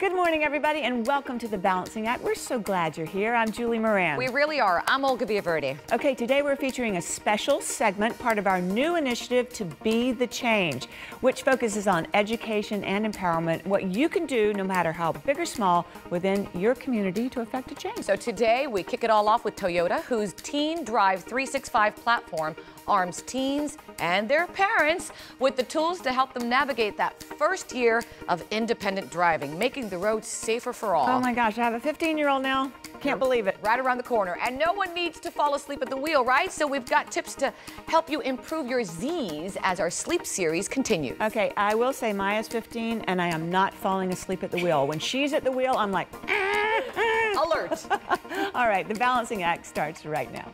Good morning, everybody, and welcome to The Balancing Act. We're so glad you're here. I'm Julie Moran. We really are. I'm Olga Villaverde. Okay, today we're featuring a special segment, part of our new initiative to Be the Change, which focuses on education and empowerment, what you can do, no matter how big or small, within your community to affect a change. So today we kick it all off with Toyota, whose Teen Drive 365 platform arms teens and their parents with the tools to help them navigate that first year of independent driving, making the roads safer for all. Oh my gosh, I have a 15-year-old now. Can't believe it. Right around the corner. And no one needs to fall asleep at the wheel, right? So we've got tips to help you improve your Z's as our sleep series continues. Okay, I will say Maya's 15 and I am not falling asleep at the wheel. When she's at the wheel, I'm like, alert. All right, the Balancing Act starts right now.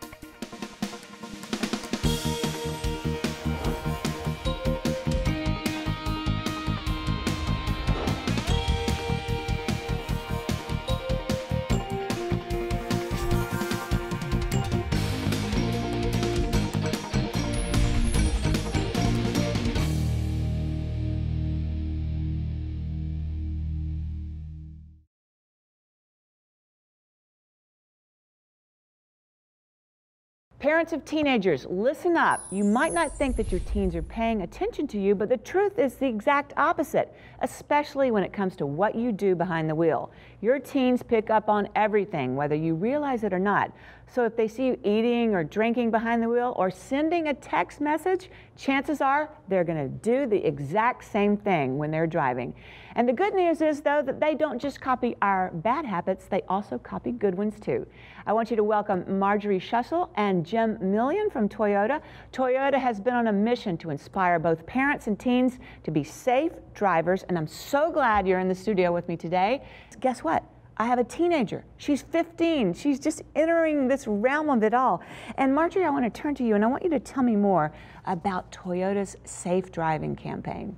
Parents of teenagers, listen up. You might not think that your teens are paying attention to you, but the truth is the exact opposite, especially when it comes to what you do behind the wheel. Your teens pick up on everything, whether you realize it or not. So if they see you eating or drinking behind the wheel or sending a text message, chances are they're going to do the exact same thing when they're driving. And the good news is, though, that they don't just copy our bad habits, they also copy good ones, too. I want you to welcome Marjorie Schussel and Jim Millian from Toyota. Toyota has been on a mission to inspire both parents and teens to be safe drivers, and I'm so glad you're in the studio with me today. Guess what? I have a teenager. She's 15. She's just entering this realm of it all. And Marjorie, I want to turn to you and I want you to tell me more about Toyota's Safe Driving campaign.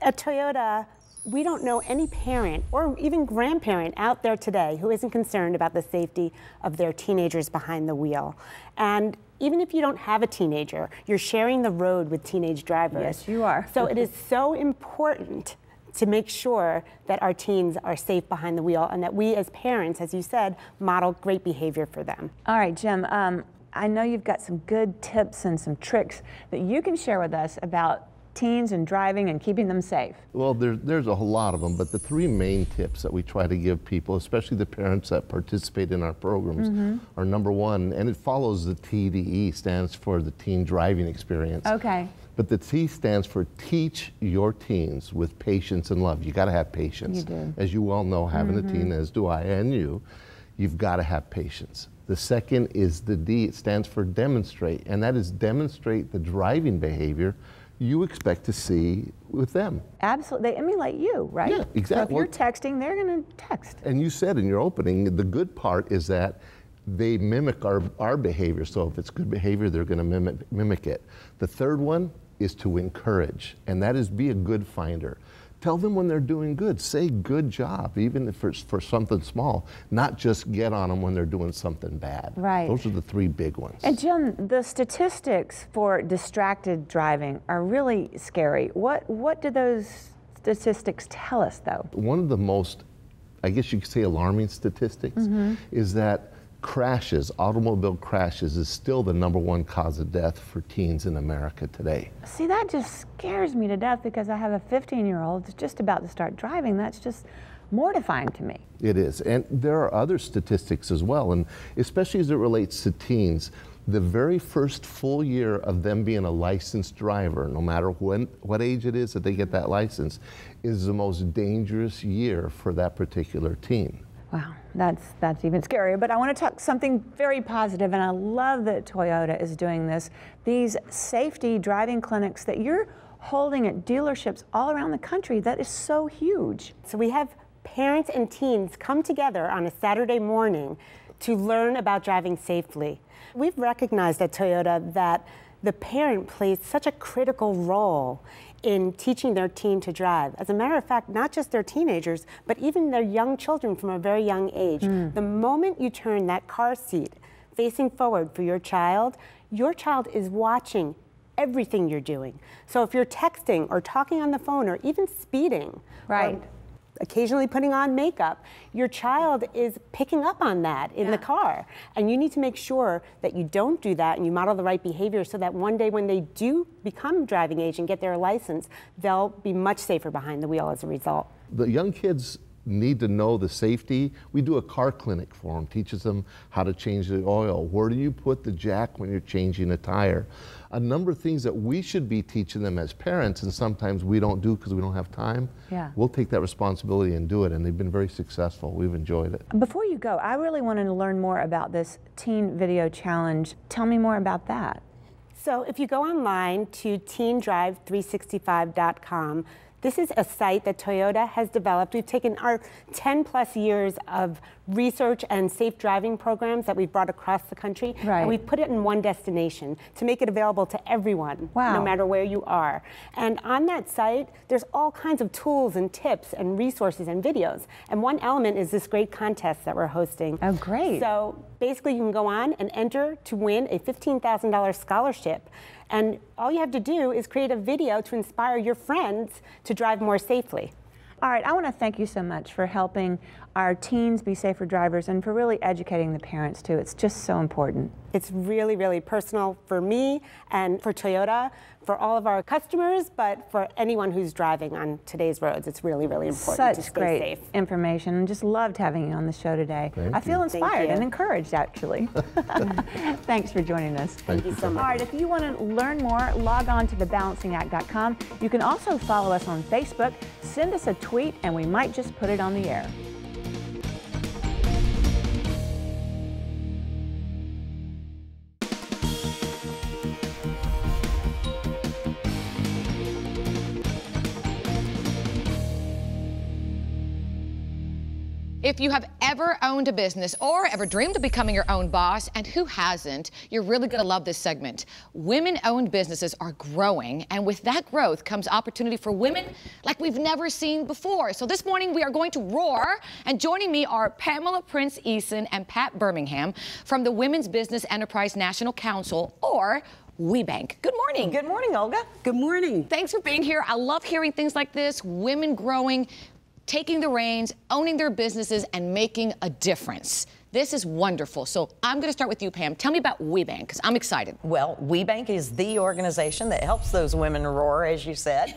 At Toyota, we don't know any parent or even grandparent out there today who isn't concerned about the safety of their teenagers behind the wheel. And even if you don't have a teenager, you're sharing the road with teenage drivers. Yes, you are. So it is so important to make sure that our teens are safe behind the wheel and that we as parents, as you said, model great behavior for them. All right, Jim, I know you've got some good tips and some tricks that you can share with us about teens and driving and keeping them safe. Well, there's a whole lot of them, but the three main tips that we try to give people, especially the parents that participate in our programs, are number one, and it follows the TDE, stands for the Teen Driving Experience. Okay. But the T stands for teach your teens with patience and love. You got to have patience. You do. As you well know, having a teen, as do I and you've got to have patience. The second is the D, it stands for demonstrate, and that is demonstrate the driving behavior you expect to see with them. Absolutely, they emulate you, right? Yeah, exactly. So if you're texting, they're going to text. And you said in your opening, the good part is that they mimic our behavior. So if it's good behavior, they're going to mimic it. The third one is to encourage, and that is be a good finder. Tell them when they're doing good. Say good job, even if it's for something small, not just get on them when they're doing something bad. Right. Those are the three big ones. And Jim, the statistics for distracted driving are really scary. What do those statistics tell us, though? One of the most, I guess you could say, alarming statistics is that crashes, automobile crashes, is still the #1 cause of death for teens in America today. See, that just scares me to death because I have a 15-year-old that's just about to start driving. That's just mortifying to me. It is, and there are other statistics as well, and especially as it relates to teens, the very first full year of them being a licensed driver, no matter what age it is that they get that license, is the most dangerous year for that particular teen. Wow, that's even scarier. But I want to talk something very positive, and I love that Toyota is doing this. These safety driving clinics that you're holding at dealerships all around the country, that is so huge. So we have parents and teens come together on a Saturday morning to learn about driving safely. We've recognized at Toyota that the parent plays such a critical role in teaching their teen to drive. As a matter of fact, not just their teenagers, but even their young children from a very young age. The moment you turn that car seat facing forward for your child is watching everything you're doing. So if you're texting or talking on the phone or even speeding, right, occasionally putting on makeup, your child is picking up on that in the car. And you need to make sure that you don't do that and you model the right behavior so that one day when they do become driving age and get their license, they'll be much safer behind the wheel as a result. The young kids need to know the safety. We do a car clinic for them, teaches them how to change the oil. Where do you put the jack when you're changing a tire? A number of things that we should be teaching them as parents, and sometimes we don't do because we don't have time. We'll take that responsibility and do it, and they've been very successful. We've enjoyed it. Before you go, I really wanted to learn more about this Teen Video Challenge. Tell me more about that. So if you go online to teendrive365.com, this is a site that Toyota has developed. We've taken our 10+ years of research and safe driving programs that we've brought across the country, and we've put it in one destination to make it available to everyone, no matter where you are. And on that site, there's all kinds of tools and tips and resources and videos. And one element is this great contest that we're hosting. Oh, great. So basically, you can go on and enter to win a $15,000 scholarship. And all you have to do is create a video to inspire your friends to drive more safely. All right, I want to thank you so much for helping our teens be safer drivers and for really educating the parents too. It's just so important. It's really, really personal for me and for Toyota, for all of our customers, but for anyone who's driving on today's roads. It's really, really important to stay safe. Information, and just loved having you on the show today. I feel inspired and encouraged, actually. Thanks for joining us. Thank you so much. All right, if you want to learn more, log on to thebalancingact.com. You can also follow us on Facebook, send us a tweet, and we might just put it on the air. If you have ever owned a business or ever dreamed of becoming your own boss, and who hasn't, you're really going to love this segment. Women-owned businesses are growing, and with that growth comes opportunity for women like we've never seen before. So this morning we are going to roar, and joining me are Pamela Prince Eason and Pat Birmingham from the Women's Business Enterprise National Council, or WBENC. Good morning. Good morning, Olga. Good morning. Thanks for being here. I love hearing things like this, women growing, taking the reins, owning their businesses, and making a difference. This is wonderful. So I'm going to start with you, Pam. Tell me about WBENC, because I'm excited. Well, WBENC is the organization that helps those women roar, as you said.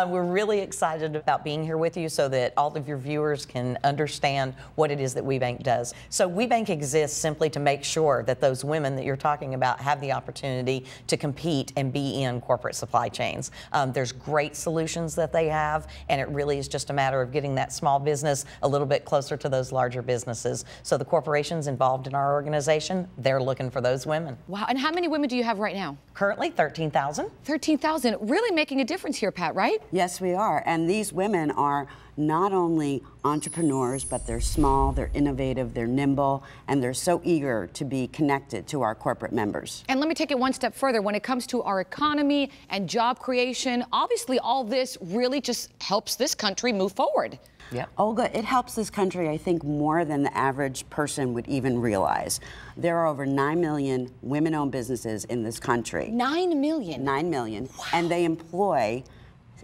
We're really excited about being here with you so that all of your viewers can understand what it is that WBENC does. So WBENC exists simply to make sure that those women that you're talking about have the opportunity to compete and be in corporate supply chains. There's great solutions that they have, and it really is just a matter of getting that small business a little bit closer to those larger businesses. So the corporations involved in our organization, they're looking for those women. Wow, and how many women do you have right now? Currently 13,000. 13,000, really making a difference here, Pat, right? Yes, we are, and these women are not only entrepreneurs, but they're small, they're innovative, they're nimble, and they're so eager to be connected to our corporate members. And let me take it one step further. When it comes to our economy and job creation, obviously all this really just helps this country move forward. Yeah. Olga, it helps this country, I think, more than the average person would even realize. There are over 9 million women-owned businesses in this country. 9 million? 9 million. Wow. And they employ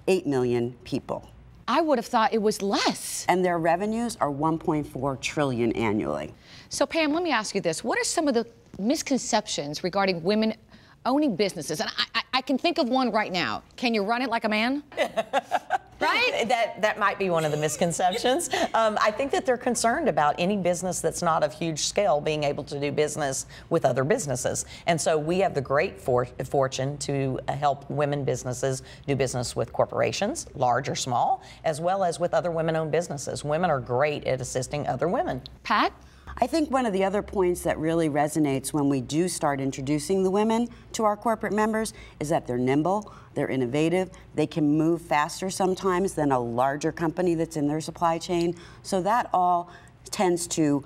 8 million people. I would have thought it was less. And their revenues are 1.4 trillion annually. So Pam, let me ask you this. What are some of the misconceptions regarding women owning businesses? And I can think of one right now. Can you run it like a man? Right? That might be one of the misconceptions. I think that they're concerned about any business that's not of huge scale being able to do business with other businesses. And so we have the great fortune to help women businesses do business with corporations, large or small, as well as with other women-owned businesses. Women are great at assisting other women. Pat? I think one of the other points that really resonates when we do start introducing the women to our corporate members is that they're nimble, they're innovative, they can move faster sometimes than a larger company that's in their supply chain. So that all tends to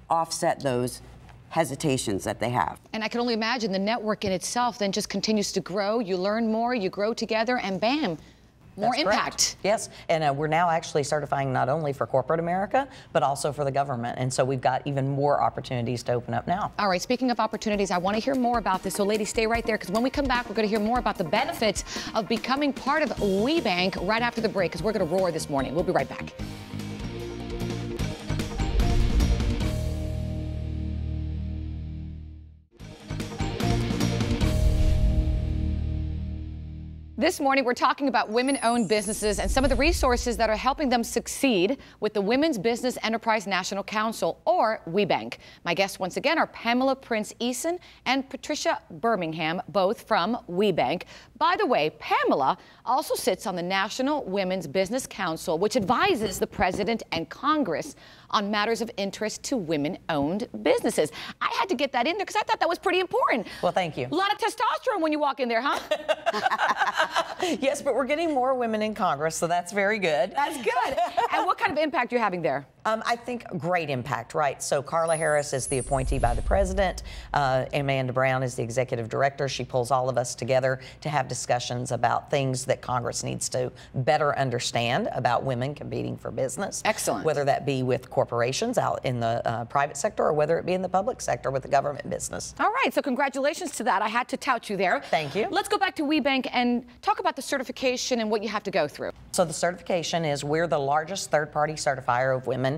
offset those hesitations that they have. And I can only imagine the network in itself then just continues to grow. You learn more, you grow together, and bam, more impact. Correct. Yes, and we're now actually certifying not only for corporate America, but also for the government. And so we've got even more opportunities to open up now. All right, speaking of opportunities, I want to hear more about this. So ladies, stay right there, because when we come back, we're going to hear more about the benefits of becoming part of WBENC right after the break, because we're going to roar this morning. We'll be right back. This morning, we're talking about women-owned businesses and some of the resources that are helping them succeed with the Women's Business Enterprise National Council, or WBENC. My guests once again are Pamela Prince-Eason and Patricia Birmingham, both from WBENC. By the way, Pamela also sits on the National Women's Business Council, which advises the President and Congress on matters of interest to women-owned businesses. I had to get that in there because I thought that was pretty important. Well, thank you. A lot of testosterone when you walk in there, huh? Yes, but we're getting more women in Congress, so that's very good. That's good. And what kind of impact are you having there? I think great impact, right? So Carla Harris is the appointee by the president. Amanda Brown is the executive director. She pulls all of us together to have discussions about things that Congress needs to better understand about women competing for business. Excellent. Whether that be with corporations out in the private sector or whether it be in the public sector with the government business. All right, so congratulations to that. I had to tout you there. Thank you. Let's go back to WBENC and talk about the certification and what you have to go through. So the certification is we're the largest third-party certifier of women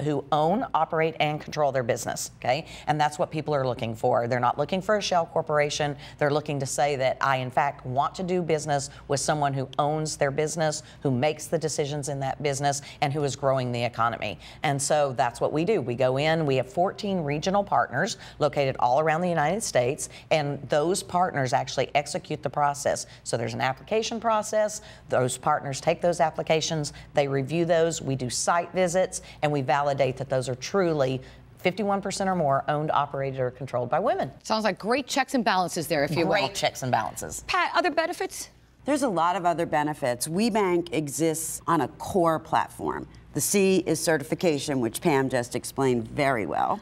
who own, operate, and control their business, okay? And that's what people are looking for. They're not looking for a shell corporation. They're looking to say that I, in fact, want to do business with someone who owns their business, who makes the decisions in that business, and who is growing the economy. And so that's what we do. We go in, we have 14 regional partners located all around the United States, and those partners actually execute the process. So there's an application process. Those partners take those applications, they review those, we do site visits, and we validate that those are truly 51% or more owned, operated, or controlled by women. Sounds like great checks and balances there, if you will. Great checks and balances. Pat, other benefits? There's a lot of other benefits. WBENC exists on a core platform. The C is certification, which Pam just explained very well.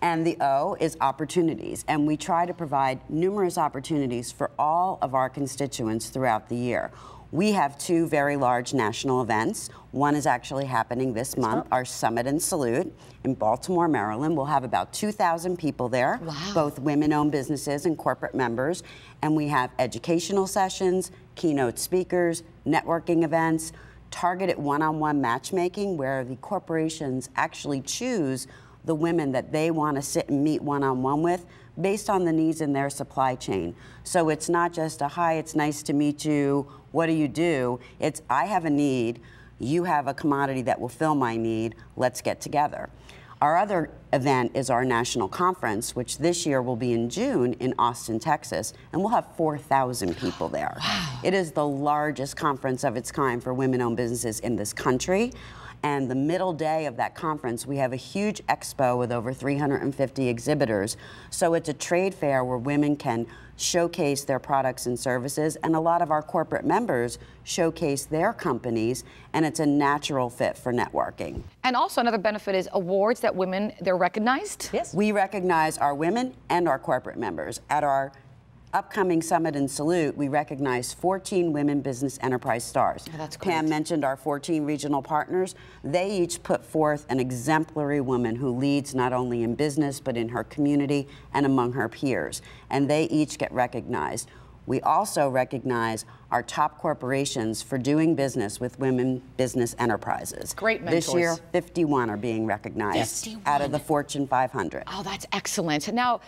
And the O is opportunities. And we try to provide numerous opportunities for all of our constituents throughout the year. We have two very large national events. One is actually happening this month, our Summit and Salute in Baltimore, Maryland. We'll have about 2,000 people there, both women-owned businesses and corporate members. And we have educational sessions, keynote speakers, networking events, targeted one-on-one matchmaking where the corporations actually choose the women that they want to sit and meet one-on-one with based on the needs in their supply chain. So it's not just a, hi, it's nice to meet you, what do you do? It's, I have a need, you have a commodity that will fill my need, let's get together. Our other event is our national conference, which this year will be in June in Austin, Texas, and we'll have 4,000 people there. Wow. It is the largest conference of its kind for women-owned businesses in this country. And the middle day of that conference, we have a huge expo with over 350 exhibitors. So it's a trade fair where women can showcase their products and services, and a lot of our corporate members showcase their companies, and it's a natural fit for networking. And also another benefit is awards that women, they're recognized? Yes. We recognize our women and our corporate members. At our upcoming Summit and Salute, we recognize 14 Women Business Enterprise Stars. Oh, that's great. Pam mentioned our 14 regional partners. They each put forth an exemplary woman who leads not only in business, but in her community and among her peers. And they each get recognized. We also recognize our top corporations for doing business with women business enterprises. Great mentors. This year, 51 are being recognized 51. out of the Fortune 500. Oh, that's excellent. Now,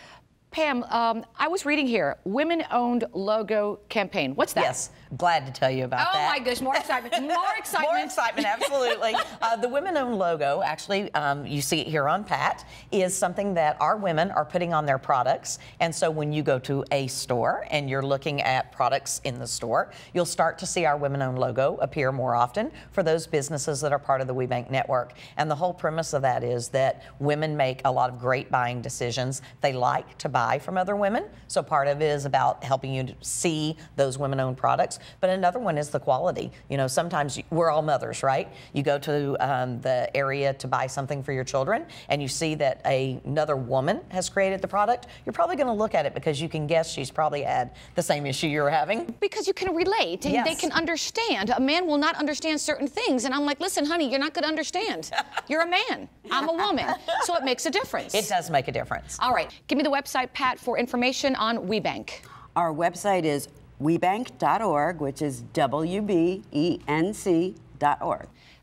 Pam, I was reading here, women-owned logo campaign. What's that? Yes, glad to tell you about that. Oh my gosh, more excitement, more excitement. More excitement, absolutely. The women-owned logo, actually, you see it here on Pat, is something that our women are putting on their products. And so when you go to a store and you're looking at products in the store, you'll start to see our women-owned logo appear more often for those businesses that are part of the WBENC network. And the whole premise of that is that women make a lot of great buying decisions. They like to buy from other women. So part of it is about helping you to see those women-owned products. But another one is the quality. You know, sometimes we're all mothers, right? You go to the area to buy something for your children and you see that another woman has created the product. You're probably going to look at it because you can guess she's probably had the same issue you're having. Because you can relate and Yes. they can understand. A man will not understand certain things. And I'm like, listen, honey, you're not going to understand. You're a man. I'm a woman. So it makes a difference. It does make a difference. All right. Give me the website, Pat, for information on WBENC. Our website is WBENC.org, which is WBENC.org.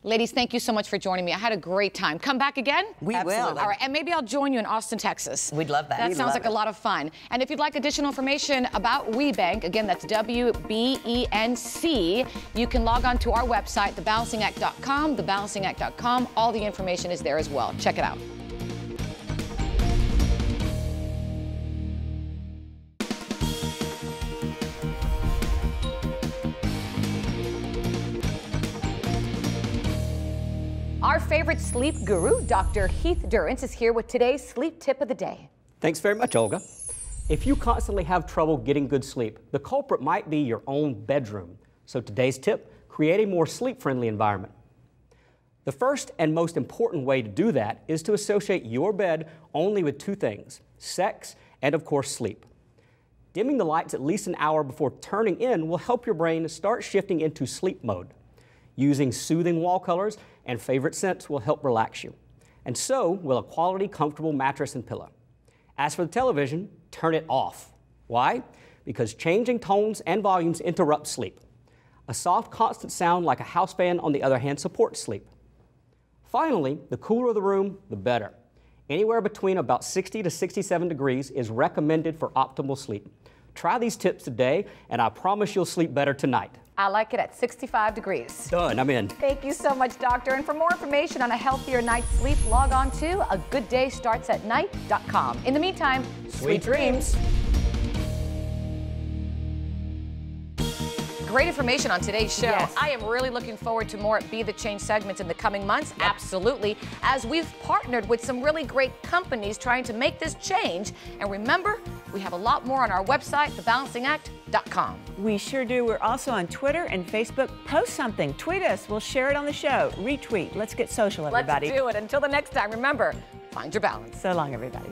Ladies, thank you so much for joining me. I had a great time. Come back again? We will. All right, and maybe I'll join you in Austin, Texas. We'd love that. That sounds like a lot of fun. And if you'd like additional information about WeBank, again, that's WBENC, you can log on to our website, thebalancingact.com, thebalancingact.com. All the information is there as well. Check it out. Our favorite sleep guru, Dr. Heath Durrance, is here with today's sleep tip of the day. Thanks very much, Olga. If you constantly have trouble getting good sleep, the culprit might be your own bedroom. So today's tip, create a more sleep-friendly environment. The first and most important way to do that is to associate your bed only with two things, sex and, of course, sleep. Dimming the lights at least an hour before turning in will help your brain start shifting into sleep mode. Using soothing wall colors and favorite scents will help relax you. And so will a quality, comfortable mattress and pillow. As for the television, turn it off. Why? Because changing tones and volumes interrupt sleep. A soft, constant sound like a house fan, on the other hand, supports sleep. Finally, the cooler the room, the better. Anywhere between about 60 to 67 degrees is recommended for optimal sleep. Try these tips today, and I promise you'll sleep better tonight. I like it at 65 degrees. Done, I'm in. Thank you so much, Doctor. And for more information on a healthier night's sleep, log on to agooddayStartsAtNight.com. In the meantime, sweet dreams. Great information on today's show. Yes. I am really looking forward to more Be the Change segments in the coming months. Yep. Absolutely. As we've partnered with some really great companies trying to make this change. And remember, we have a lot more on our website, thebalancingact.com. We sure do. We're also on Twitter and Facebook. Post something. Tweet us. We'll share it on the show. Retweet. Let's get social, everybody. Let's do it. Until the next time, remember, find your balance. So long, everybody.